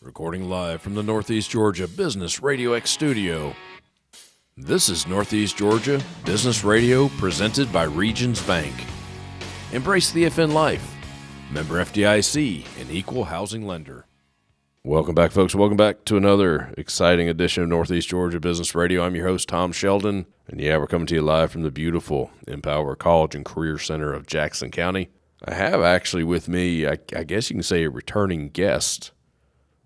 Recording live from the Northeast Georgia Business RadioX studio. This is Northeast Georgia Business Radio presented by Regions Bank. Embrace the FN life. Member FDIC, an equal housing lender. Welcome back, folks. Welcome back to another exciting edition of Northeast Georgia Business Radio. I'm your host, Tom Sheldon. And yeah, we're coming to you live from the beautiful Empower College and Career Center of Jackson County. I have actually with me, I guess you can say, a returning guest.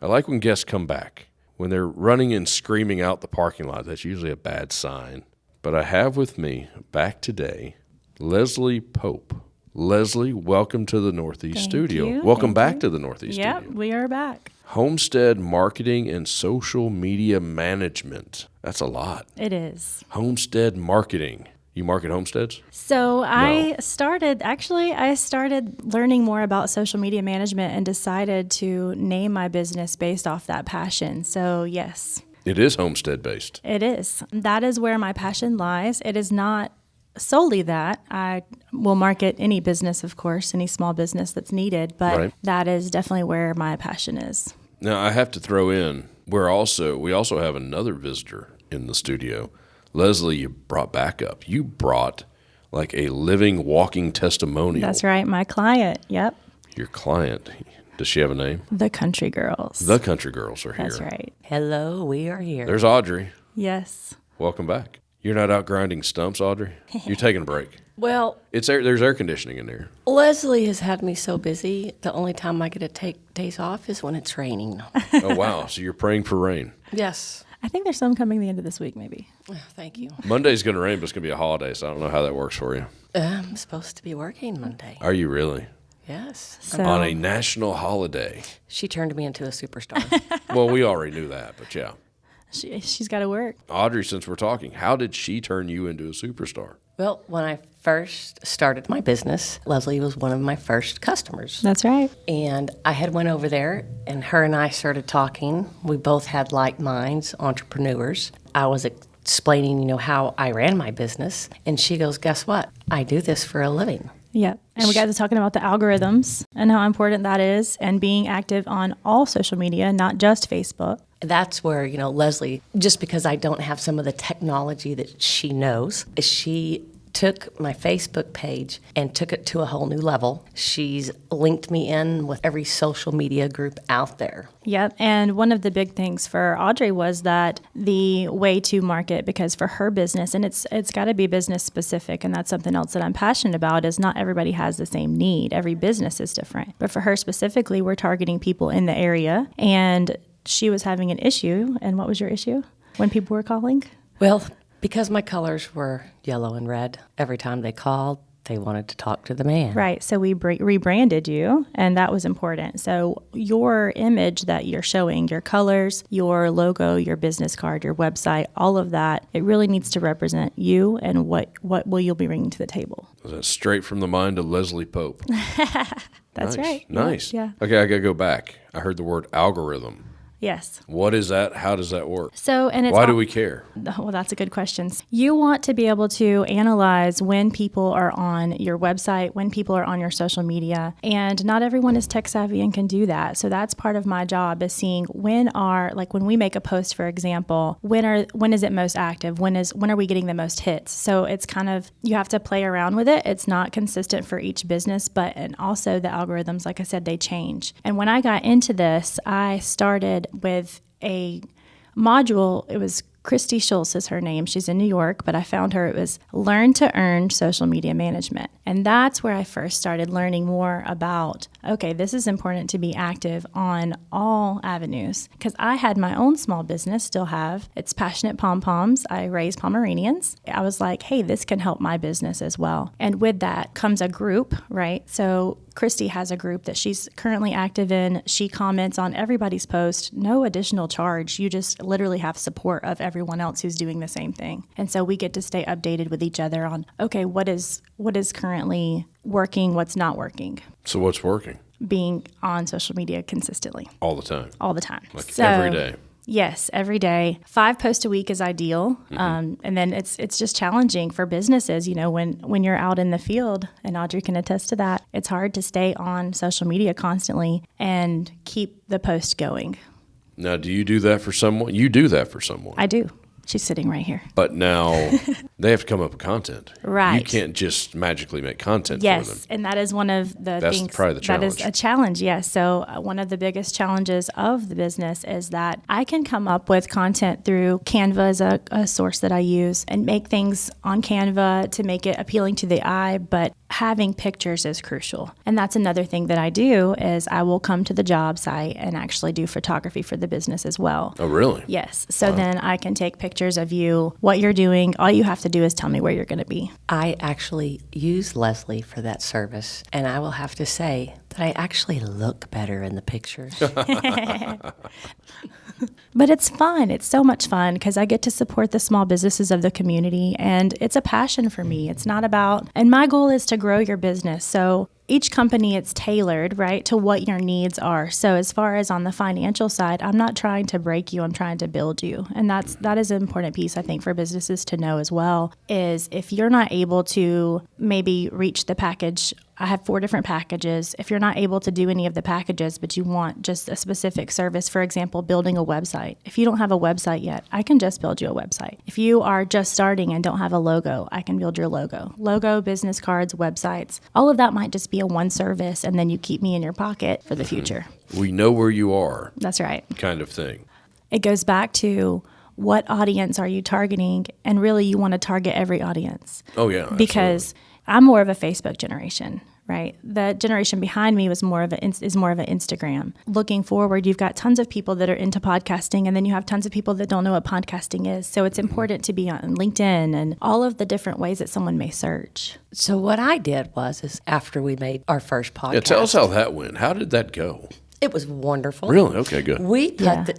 I like when guests come back. When they're running and screaming out the parking lot, that's usually a bad sign. But I have with me back today, Leslie Pope. Leslie, welcome to the Northeast Studio. Welcome back to the Northeast Studio. Yep, we are back. Homestead Marketing and Social Media Management. That's a lot. It is. Homestead Marketing. You market homesteads? So I started learning more about social media management and decided to name my business based off that passion. So yes. It is homestead based. It is. That is where my passion lies. It is not solely that. I will market any business, of course, any small business that's needed, but That is definitely where my passion is. Now I have to throw in, we also have another visitor in the studio. Leslie, you brought backup. You brought like a living, walking testimonial. That's right, my client. Yep. Your client. Does she have a name? The Country Girls. The Country Girls are here. That's right. Hello, we are here. There's Audrey. Yes. Welcome back. You're not out grinding stumps, Audrey? You're taking a break. Well, There's air conditioning in there. Leslie has had me so busy, the only time I get to take days off is when it's raining. Oh, wow. So you're praying for rain. Yes. I think there's some coming the end of this week, maybe. Oh, thank you. Monday's going to rain, but it's going to be a holiday, so I don't know how that works for you. I'm supposed to be working Monday. Are you really? Yes. So, On a national holiday. She turned me into a superstar. Well, we already knew that, but yeah. she's got to work. Audrey, since we're talking, how did she turn you into a superstar? Well, when I first started my business, Leslie was one of my first customers. That's right. And I had went over there, and her and I started talking. We both had like minds, entrepreneurs. I was explaining, how I ran my business, and she goes, "Guess what? I do this for a living." Yeah. And we got to talking about the algorithms and how important that is and being active on all social media, not just Facebook. That's where, Leslie, just because I don't have some of the technology that she knows, she took my Facebook page and took it to a whole new level. She's linked me in with every social media group out there. Yep. And one of the big things for Audrey was that the way to market, because for her business, and it's got to be business specific, and that's something else that I'm passionate about, is not everybody has the same need. Every business is different. But for her specifically, we're targeting people in the area, and she was having an issue. And what was your issue when people were calling? Well, because my colors were yellow and red, every time they called, they wanted to talk to the man. Right. So we rebranded you, and that was important. So your image that you're showing, your colors, your logo, your business card, your website, all of that, it really needs to represent you and what will you be bringing to the table. That's straight from the mind of Leslie Pope. That's nice. right. Nice. Yeah. Okay, I got to go back. I heard the word algorithm. Yes. What is that? How does that work? So, and it's why do we care? Well, that's a good question. You want to be able to analyze when people are on your website, when people are on your social media, and not everyone is tech savvy and can do that. So that's part of my job, is seeing when we make a post, for example, when is it most active? When are we getting the most hits? So it's kind of, you have to play around with it. It's not consistent for each business, and also the algorithms, like I said, they change. And when I got into this, I started with a module. It was Christy Schultz is her name. She's in New York, but I found her. It was Learn to Earn Social Media Management. And that's where I first started learning more about, okay, this is important to be active on all avenues. Because I had my own small business, still have. It's Passionate Pom Poms. I raise Pomeranians. I was like, hey, this can help my business as well. And with that comes a group, right? So Christy has a group that she's currently active in. She comments on everybody's post, no additional charge. You just literally have support of everyone else who's doing the same thing. And so we get to stay updated with each other on, okay, what is currently working, what's not working. So what's working? Being on social media consistently. All the time? All the time. Like every day? Yes, every day. 5 posts a week is ideal. And then it's just challenging for businesses, when you're out in the field, and Audrey can attest to that, it's hard to stay on social media constantly and keep the post going. Now, do you do that for someone? You do that for someone. I do. She's sitting right here. But now they have to come up with content. Right. You can't just magically make content for them. Yes, and that is one of the That's things probably the that is challenge. a challenge, yes. So one of the biggest challenges of the business is that I can come up with content through Canva as a source that I use and make things on Canva to make it appealing to the eye, but having pictures is crucial. And that's another thing that I do is I will come to the job site and actually do photography for the business as well. Oh, really? Yes. So then I can take pictures of you, what you're doing. All you have to do is tell me where you're going to be. I actually use Leslie for that service, and I will have to say that I actually look better in the pictures. But it's fun. It's so much fun because I get to support the small businesses of the community, and it's a passion for me. It's not about, and my goal is to grow your business. So each company, it's tailored, right, to what your needs are. So as far as on the financial side, I'm not trying to break you, I'm trying to build you. And that is an important piece, I think, for businesses to know as well, is if you're not able to maybe reach the package, I have 4 different packages. If you're not able to do any of the packages, but you want just a specific service, for example, building a website. If you don't have a website yet, I can just build you a website. If you are just starting and don't have a logo, I can build your logo. Logo, business cards, websites, all of that might just be a one service, and then you keep me in your pocket for the future. We know where you are, That's right. kind of thing. It goes back to what audience are you targeting, and really you want to target every audience. Oh, yeah. Because I'm more of a Facebook generation, right? The generation behind me was more of an Instagram. Looking forward, you've got tons of people that are into podcasting, and then you have tons of people that don't know what podcasting is. So it's important to be on LinkedIn and all of the different ways that someone may search. So what I did is after we made our first podcast. Yeah, tell us how that went. How did that go? It was wonderful. Really? Okay, good.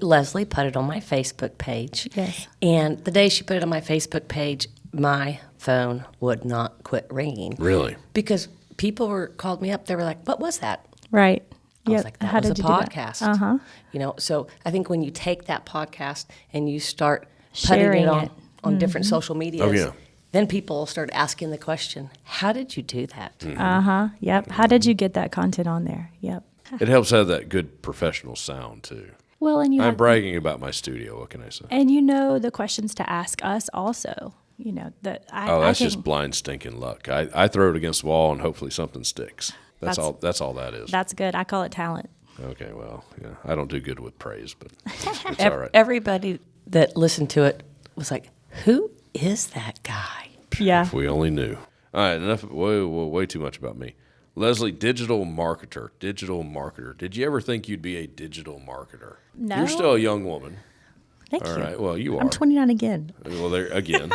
Leslie put it on my Facebook page. Yes. And the day she put it on my Facebook page, my phone would not quit ringing. Really? Because people called me up. They were like, "What was that?" Right. I was like, "That How was a did you do that? podcast." So I think when you take that podcast and you start putting Sharing it on it. different social medias, Oh, yeah. then people start asking the question, "How did you do that?" Yep. How did you get that content on there? Yep. It helps have that good professional sound, too. Well, and you I'm have, bragging about my studio. What can I say? and you know the questions to ask us also. You know that Oh, that's just blind stinking luck. I throw it against the wall and hopefully something sticks. That's all that is. That's good. I call it talent. Okay, well, yeah. I don't do good with praise, but it's all right. Everybody that listened to it was like, "Who is that guy?" Yeah. If we only knew. All right, enough. Way too much about me. Leslie, digital marketer. Did you ever think you'd be a digital marketer? No. You're still a young woman. Thank All you. right, well, you are. I'm 29 again. Well, there again.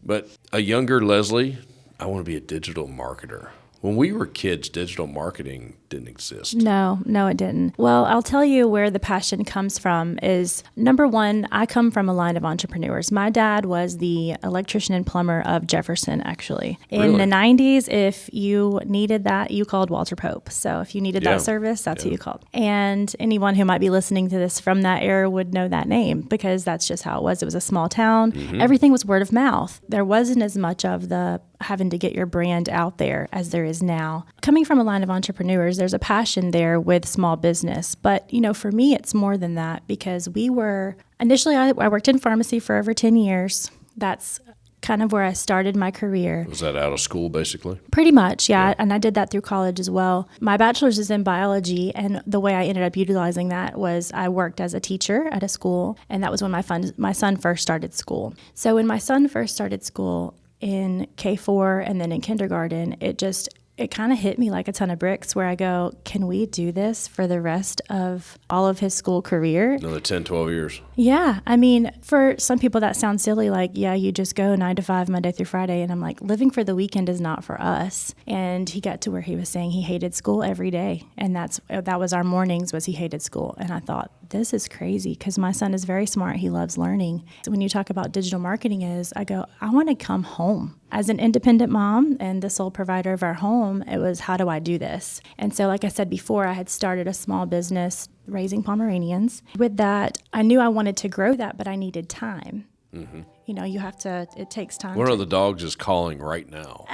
But a younger Leslie, I want to be a digital marketer. When we were kids, digital marketing didn't exist. No, it didn't. Well, I'll tell you where the passion comes from is, number one, I come from a line of entrepreneurs. My dad was the electrician and plumber of Jefferson, actually. In Really? the 90s, if you needed that, you called Walter Pope. So if you needed Yeah. that service, that's who you called. And anyone who might be listening to this from that era would know that name because that's just how it was. It was a small town. Everything was word of mouth. There wasn't as much of the having to get your brand out there as there is now. Coming from a line of entrepreneurs, there's a passion there with small business. But, for me, it's more than that because initially I worked in pharmacy for over 10 years. That's kind of where I started my career. Was that out of school, basically? Pretty much, yeah. And I did that through college as well. My bachelor's is in biology, and the way I ended up utilizing that was I worked as a teacher at a school, and that was when my son first started school. So when my son first started school in K4 and then in kindergarten, it kind of hit me like a ton of bricks where I go, can we do this for the rest of all of his school career? Another 10, 12 years. Yeah. I mean, for some people that sounds silly, like, yeah, you just go 9 to 5, Monday through Friday. And I'm like, living for the weekend is not for us. And he got to where he was saying he hated school every day. And that was our mornings was he hated school. And I thought, this is crazy because my son is very smart. He loves learning. So when you talk about digital marketing I go, I want to come home. As an independent mom and the sole provider of our home, it was, how do I do this? And so, like I said before, I had started a small business raising Pomeranians. With that, I knew I wanted to grow that, but I needed time. You know, you have to, it takes time. One of the dogs is calling right now.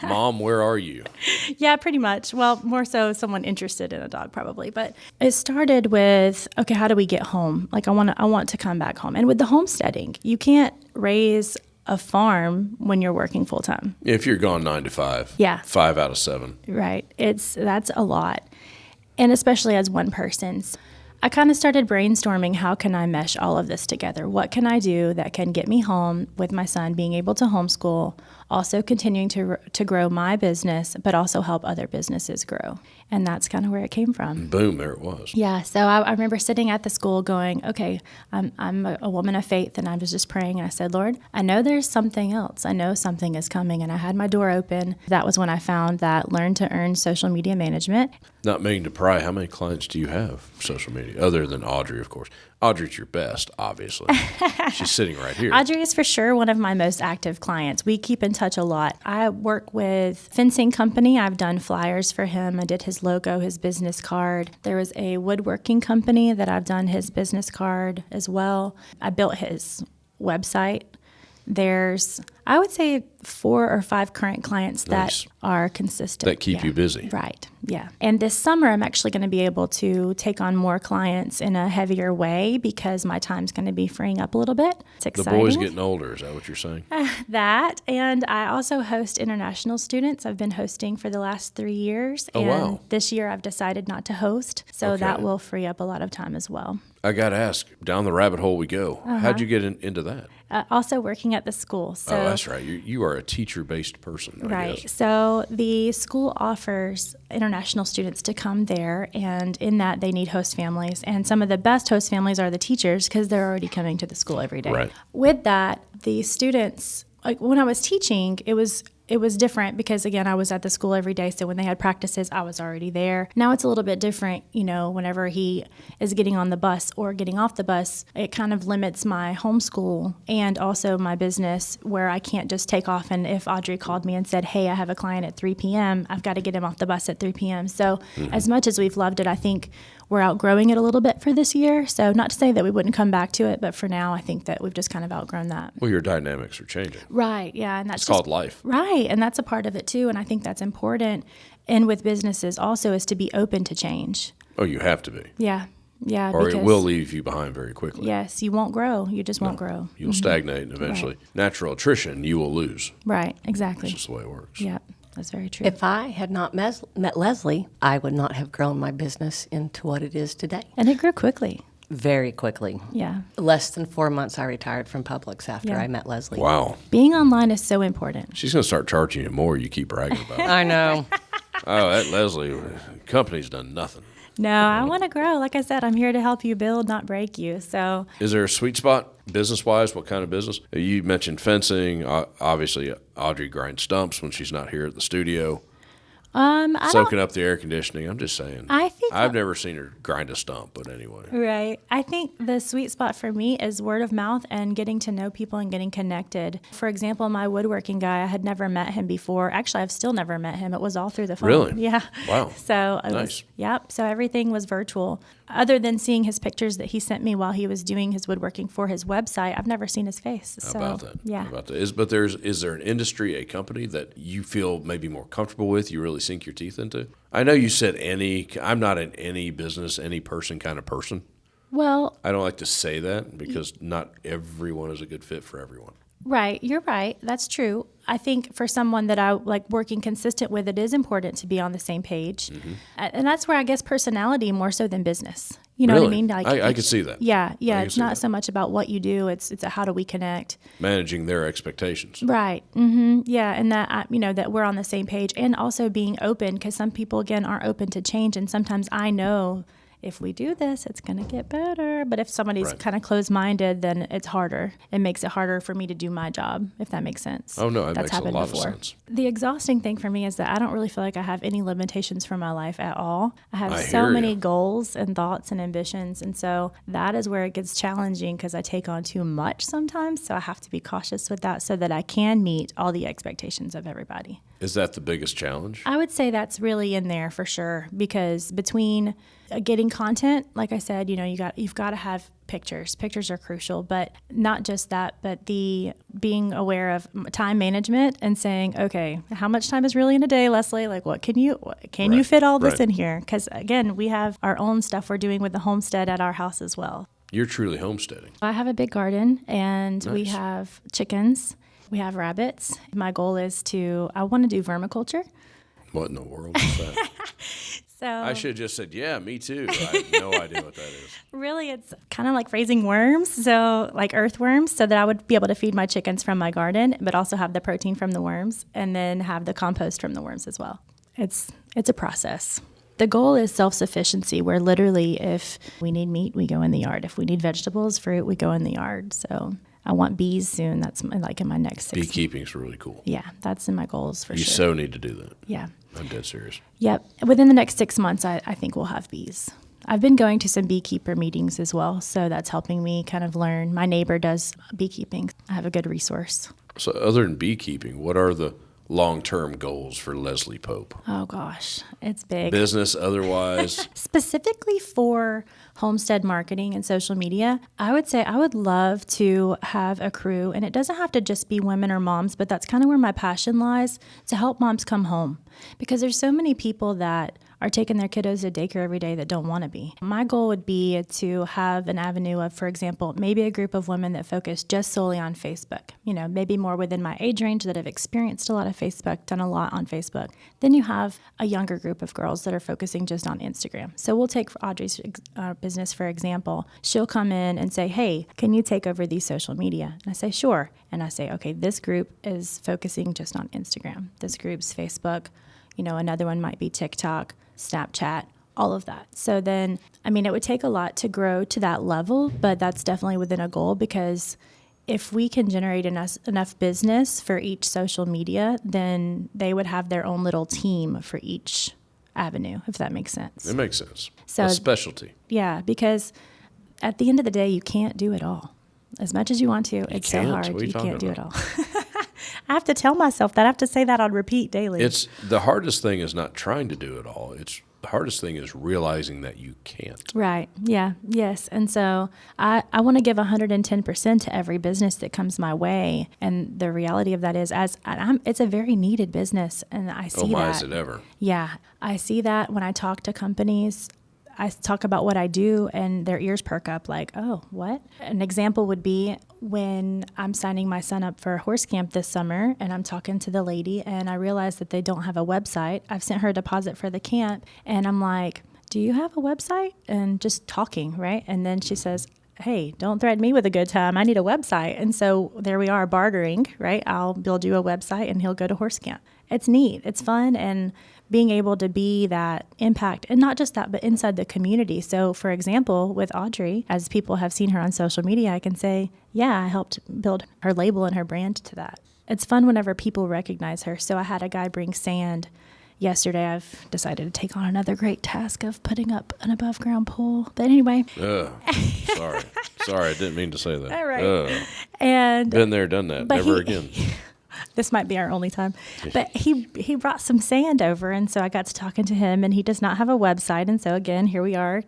Mom, where are you? Yeah, pretty much. Well, more so someone interested in a dog probably. But it started with, okay, how do we get home? Like I want to come back home. And with the homesteading, you can't raise a farm when you're working full time. If you're gone 9 to 5. Yeah. 5 out of 7. Right. That's a lot. And especially as one person. I kind of started brainstorming, how can I mesh all of this together? What can I do that can get me home with my son, being able to homeschool, also continuing to grow my business, but also help other businesses grow. And that's kind of where it came from. Boom, there it was. Yeah, so I remember sitting at the school going, okay, I'm a woman of faith, and I was just praying, and I said, Lord, I know there's something else. I know something is coming, and I had my door open. That was when I found that Learn to Earn social media management. Not meaning to pry, how many clients do you have for social media, other than Audrey, of course? Audrey's your best, obviously. She's sitting right here. Audrey is for sure one of my most active clients. We keep in touch a lot. I work with fencing company. I've done flyers for him. I did his logo, his business card. There was a woodworking company that I've done his business card as well. I built his website. There's, I would say, 4 or 5 current clients that Nice. are consistent. That keep you busy. Right, yeah. And this summer, I'm actually going to be able to take on more clients in a heavier way because my time's going to be freeing up a little bit. It's The exciting. boy's getting older, is that what you're saying? That, and I also host international students. I've been hosting for the last 3 years. Oh, and wow. this year I've decided not to host, so Okay. that will free up a lot of time as well. I got to ask, down the rabbit hole we go. How'd you get into that? Also working at the school. So, Oh, that's right. You are a teacher-based person, I right. guess. So the school offers international students to come there, and in that they need host families. And some of the best host families are the teachers because they're already coming to the school every day. Right. With that, the students, like when I was teaching, it was different because, again, I was at the school every day. So when they had practices, I was already there. Now it's a little bit different, whenever he is getting on the bus or getting off the bus, it kind of limits my homeschool and also my business where I can't just take off. And if Audrey called me and said, hey, I have a client at 3 p.m., I've got to get him off the bus at 3 p.m. So as much as we've loved it, I think we're outgrowing it a little bit for this year. So not to say that we wouldn't come back to it, but for now, I think that we've just kind of outgrown that. Well, your dynamics are changing. Right, yeah. And that's It's called life. Right, and that's a part of it too, and I think that's important. And with businesses also is to be open to change. Oh, you have to be. Yeah, Or because, it will leave you behind very quickly. yes, you won't grow. You just won't grow. You'll stagnate, and eventually, natural attrition, you will lose. Right, exactly. That's just the way it works. Yeah, that's very true. If I had not met Leslie, I would not have grown my business into what it is today. And it grew quickly. Very quickly. Yeah. Less than 4 months, I retired from Publix after Yeah. I met Leslie. Wow. Being online is so important. She's going to start charging you more. You keep bragging about it. I know. Oh, that Leslie, company's done nothing. No, I want to grow. Like I said, I'm here to help you build, not break you. So, Is there a sweet spot business-wise? What kind of business? You mentioned fencing. Obviously, Audrey grinds stumps when she's not here at the studio, I don't. soaking up the air conditioning. I'm just saying. I think I've never seen her grind a stump, but anyway. Right. I think the sweet spot for me is word of mouth and getting to know people and getting connected. For example, my woodworking guy, I had never met him before. Actually, I've still never met him. It was all through the phone. Really? Yeah. Wow. So it Nice. was, yep. So everything was virtual. Other than seeing his pictures that he sent me while he was doing his woodworking for his website, I've never seen his face. How So, about that? Yeah. How about that? Is there an industry, a company that you feel maybe more comfortable with, you really sink your teeth into? I know you said I'm not an any business, any person kind of person. Well, I don't like to say that because not everyone is a good fit for everyone. right. You're right. That's true. I think for someone that I like working consistent with, it is important to be on the same page. And that's where I guess personality more so than business. You know what I Really? mean? Like, I could see that. Yeah. I can It's see not that. so much about what you do. It's a how do we connect. Managing their expectations. Right. Yeah. And that, that we're on the same page and also being open because some people, again, aren't open to change. And sometimes I know if we do this, it's going to get better. But if somebody's Right. kind of closed-minded, then it's harder. It makes it harder for me to do my job, if that makes sense. Oh, no, that That's makes a happened lot of before. sense. The exhausting thing for me is that I don't really feel like I have any limitations for my life at all. I have I so hear many ya. goals and thoughts and ambitions. And so that is where it gets challenging because I take on too much sometimes. So I have to be cautious with that so that I can meet all the expectations of everybody. Is that the biggest challenge? I would say that's really in there for sure, because between getting content, like I said, you've got to have pictures. Pictures are crucial, but not just that, but the being aware of time management and saying, okay, how much time is really in a day, Leslie? Like, what can you fit all this in here? Because again, we have our own stuff we're doing with the homestead at our house as well. You're truly homesteading. I have a big garden, and we Nice. have chickens. We have rabbits. My goal is I want to do vermiculture. What in the world is that? So I should have just said, yeah, me too. I have no idea what that is. really, it's kind of like raising worms, so like earthworms, so that I would be able to feed my chickens from my garden, but also have the protein from the worms, and then have the compost from the worms as well. It's a process. The goal is self-sufficiency, where literally if we need meat, we go in the yard. If we need vegetables, fruit, we go in the yard. So I want bees soon. That's like in my next 6 months. Beekeeping's really cool. Yeah, that's in my goals for You sure. so need to do that. Yeah. I'm dead serious. Yep. Within the next 6 months, I think we'll have bees. I've been going to some beekeeper meetings as well, so that's helping me kind of learn. My neighbor does beekeeping. I have a good resource. So other than beekeeping, what are the long-term goals for Leslie Pope? Oh, gosh. It's big. Business, otherwise? Specifically for homestead marketing and social media, I would say I would love to have a crew, and it doesn't have to just be women or moms, but that's kind of where my passion lies, to help moms come home. Because there's so many people that are taking their kiddos to daycare every day that don't want to be. My goal would be to have an avenue of, for example, maybe a group of women that focus just solely on Facebook, maybe more within my age range that have experienced a lot of Facebook, done a lot on Facebook. Then you have a younger group of girls that are focusing just on Instagram. So we'll take Audrey's business, for example. She'll come in and say, hey, can you take over these social media? And I say, sure. And I say, okay, this group is focusing just on Instagram. This group's Facebook. Another one might be TikTok, Snapchat, all of that. So then, it would take a lot to grow to that level, but that's definitely within a goal, because if we can generate enough business for each social media, then they would have their own little team for each avenue, if that makes sense. It makes sense. So, a specialty. Yeah, because at the end of the day, you can't do it all. As much as you want to, it's so hard. What are you can't do it about? all. I have to tell myself that. I have to say that on repeat daily. It's the hardest thing is not trying to do it all. The hardest thing is realizing that you can't. Right. Yeah. Yes. And so I want to give 110% to every business that comes my way. And the reality of that is, it's a very needed business, and I see that. Oh my, is it ever? Yeah. I see that when I talk to companies. I talk about what I do, and their ears perk up like, oh, what? An example would be when I'm signing my son up for a horse camp this summer, and I'm talking to the lady, and I realize that they don't have a website. I've sent her a deposit for the camp, and I'm like, do you have a website? And just talking, right? And then she says, hey, don't threaten me with a good time. I need a website. And so there we are, bartering, right? I'll build you a website, and he'll go to horse camp. It's neat. It's fun. And being able to be that impact, and not just that, but inside the community. So, for example, with Audrey, as people have seen her on social media, I can say, yeah, I helped build her label and her brand to that. It's fun whenever people recognize her. So I had a guy bring sand yesterday. I've decided to take on another great task of putting up an above ground pool. But anyway. Sorry, I didn't mean to say that. All right. And been there, done that. Never again. This might be our only time. But he brought some sand over, and so I got to talking to him, and he does not have a website. And so again, here we are,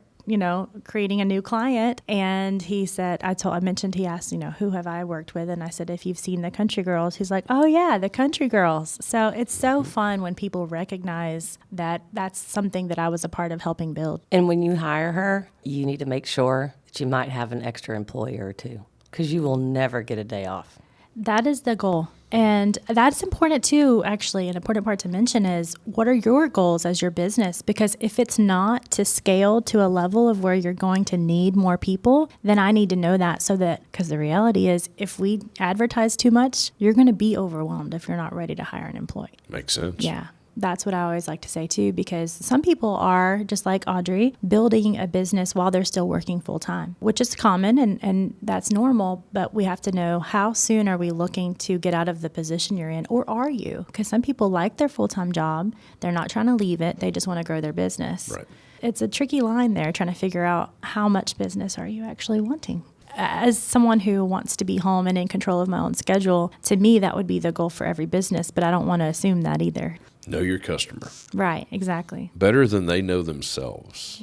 creating a new client. And he said, he asked, who have I worked with? And I said, if you've seen the Country Girls. He's like, oh yeah, the Country Girls. So it's so fun when people recognize that that's something that I was a part of helping build. And when you hire her, you need to make sure that you might have an extra employee or two, because you will never get a day off. That is the goal. And that's important too, actually. An important part to mention is, what are your goals as your business? Because if it's not to scale to a level of where you're going to need more people, then I need to know that, because the reality is, if we advertise too much, you're going to be overwhelmed if you're not ready to hire an employee. Makes sense. Yeah. That's what I always like to say too, because some people are, just like Audrey, building a business while they're still working full time, which is common and that's normal, but we have to know, how soon are we looking to get out of the position you're in, or are you? Because some people like their full-time job, they're not trying to leave it, they just want to grow their business. Right. It's a tricky line there, trying to figure out how much business are you actually wanting. as someone who wants to be home and in control of my own schedule, to me, that would be the goal for every business, but I don't want to assume that either. Know your customer. Right, exactly. Better than they know themselves.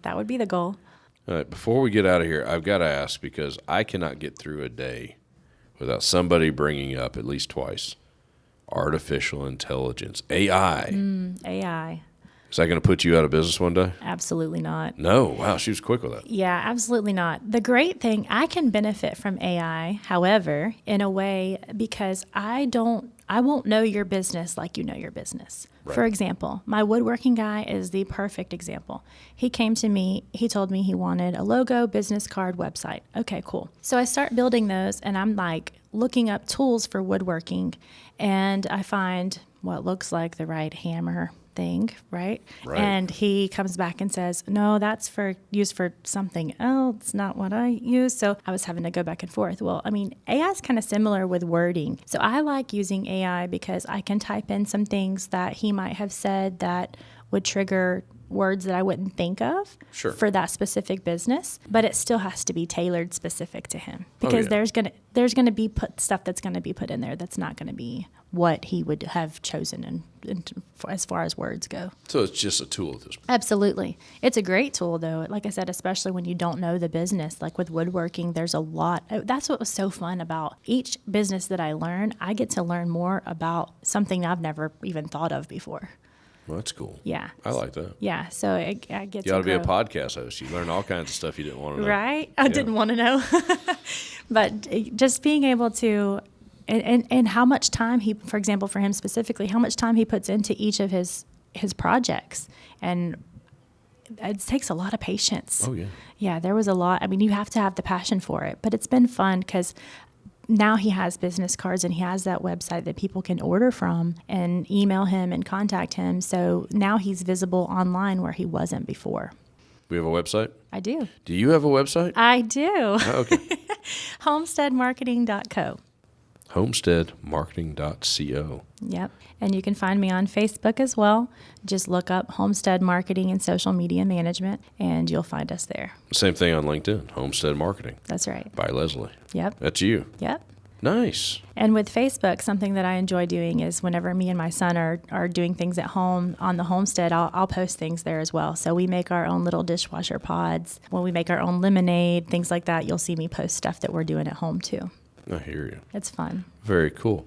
That would be the goal. All right, before we get out of here, I've got to ask, because I cannot get through a day without somebody bringing up at least twice artificial intelligence, AI. AI. Is that going to put you out of business one day? Absolutely not. No. Wow, she was quick with that. Yeah, absolutely not. The great thing, I can benefit from AI, however, in a way, because I won't know your business like you know your business. Right. For example, my woodworking guy is the perfect example. He came to me, he told me he wanted a logo, business card, website. Okay, cool. So I start building those, and I'm like looking up tools for woodworking, and I find what looks like the right hammer thing, right? And he comes back and says, no, that's used for something else, not what I use. So I was having to go back and forth. Well, I mean, AI is kind of similar with wording. So I like using AI because I can type in some things that he might have said that would trigger words that I wouldn't think of for that specific business, but it still has to be tailored specific to him, because there's gonna be stuff that's gonna be put in there that's not gonna be what he would have chosen as far as words go. So it's just a tool at this point. Absolutely. It's a great tool, though. Like I said, especially when you don't know the business. Like with woodworking, there's a lot. That's what was so fun about each business that I learn. I get to learn more about something I've never even thought of before. Well, that's cool. Yeah. I like that. Yeah. So I get to You ought to be a grow. podcast host. You learn all kinds of stuff you didn't want to know. Right? I didn't want to know. But just being able to, and how much time he, for example, for him specifically, how much time he puts into each of his projects. And it takes a lot of patience. Oh, yeah. Yeah, there was a lot. I mean, you have to have the passion for it. But it's been fun because now he has business cards and he has that website that people can order from and email him and contact him. So now he's visible online where he wasn't before. We have a website? I do. Do you have a website? I do. Oh, okay. Homesteadmarketing.co. Homesteadmarketing.co. Yep. And you can find me on Facebook as well. Just look up Homestead Marketing and Social Media Management, and you'll find us there. Same thing on LinkedIn, Homestead Marketing. That's right. By Leslie. Yep. That's you. Yep. Nice. And with Facebook, something that I enjoy doing is whenever me and my son are doing things at home on the homestead, I'll post things there as well. So we make our own little dishwasher pods. When we make our own lemonade, things like that, you'll see me post stuff that we're doing at home too. I hear you. It's fun. Very cool.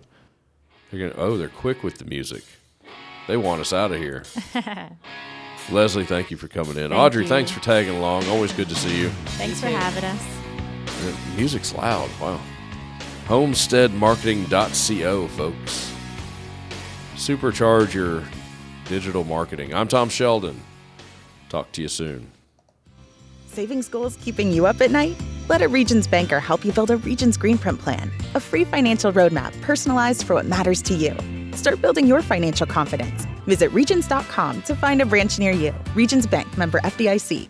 They're quick with the music. They want us out of here. Leslie, thank you for coming in. Audrey, thanks for tagging along. Always good to see you. Thanks for having us. The music's loud. Wow. Homesteadmarketing.co, folks. Supercharge your digital marketing. I'm Tom Sheldon. Talk to you soon. Savings goals keeping you up at night? Let a Regions banker help you build a Regions Greenprint plan, a free financial roadmap personalized for what matters to you. Start building your financial confidence. Visit Regions.com to find a branch near you. Regions Bank, member FDIC.